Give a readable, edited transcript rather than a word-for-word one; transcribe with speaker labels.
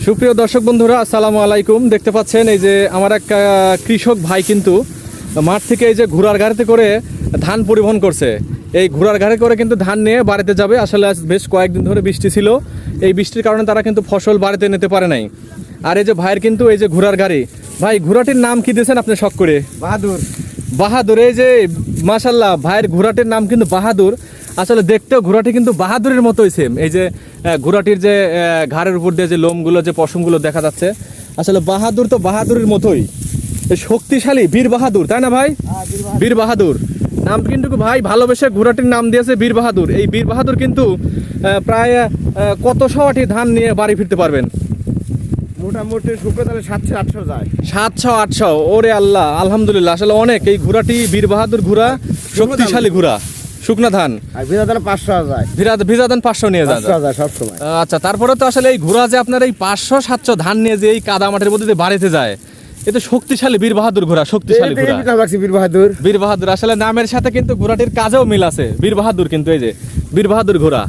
Speaker 1: সুপ্রিয় দর্শক বন্ধুরা, আসসালামু আলাইকুম। দেখতে পাচ্ছেন এই যে আমার এক কৃষক ভাই কিন্তু মাঠ থেকে এই যে ঘোড়ার গাড়িতে করে ধান পরিবহন করছে। এই ঘোড়ার গাড়ি করে কিন্তু ধান নিয়ে বাড়িতে যাবে। আসলে আজ বেশ কয়েকদিন ধরে বৃষ্টি ছিল, এই বৃষ্টির কারণে তারা কিন্তু ফসল বাড়িতে নিতে পারে নাই। আর এই যে ভাইয়ের কিন্তু এই যে ঘোড়ার গাড়ি, ভাই ঘোড়াটির নাম কি দিয়েছেন আপনি শখ করে?
Speaker 2: বাহাদুর।
Speaker 1: বাহাদুর। এই যে মাশাল্লাহ, ভাইয়ের ঘোড়াটির নাম কিন্তু বাহাদুর। আসলে দেখতেও ঘোড়াটি কিন্তু বাহাদুরের মতোই সেম। এই যে ঘোড়াটির যে ঘাড়ের উপর দিয়ে যে লোমগুলো, যে পশমগুলো দেখা যাচ্ছে, আসলে বাহাদুর তো বাহাদুরের মতোই। শক্তিশালী বীর বাহাদুর, তাই না ভাই? বীর বাহাদুর নাম কিন্তু ভাই ভালোবেসে ঘোড়াটির নাম দিয়েছে বীর বাহাদুর। এই বীর বাহাদুর কিন্তু প্রায় কত শোয়াটি ধান নিয়ে বাড়ি ফিরতে পারবেন?
Speaker 2: মোটামুটি শুকনো তাহলে 700-800 যায়।
Speaker 1: 700-800? ওরে আল্লাহ, আলহামদুলিল্লাহ। আসলে অনেক। এই ঘোড়াটি বীর বাহাদুর ঘোড়া, শক্তিশালী ঘোড়া, শুকনা ধান।
Speaker 2: আর ভিজা ধান 500 যায়।
Speaker 1: ভিজা ধান 500 নিয়ে যান।
Speaker 2: 500 যায় সবসময়।
Speaker 1: আচ্ছা, তারপরে তো আসলে এই ঘোড়া যে আপনার এই 500-700 ধান নিয়ে যে এই কাদা মাঠের মধ্যে দিয়ে বাড়িতে যায়, এ তো শক্তিশালী বীর বাহাদুর ঘোড়া, শক্তিশালী ঘোড়া।
Speaker 2: এই নাম রাখছি বীর বাহাদুর।
Speaker 1: বীর বাহাদুর আসলে নামের সাথে কিন্তু ঘোড়াটির কাজেও মিল আছে। বীর বাহাদুর কিন্তু এই যে বীর বাহাদুর ঘোড়া।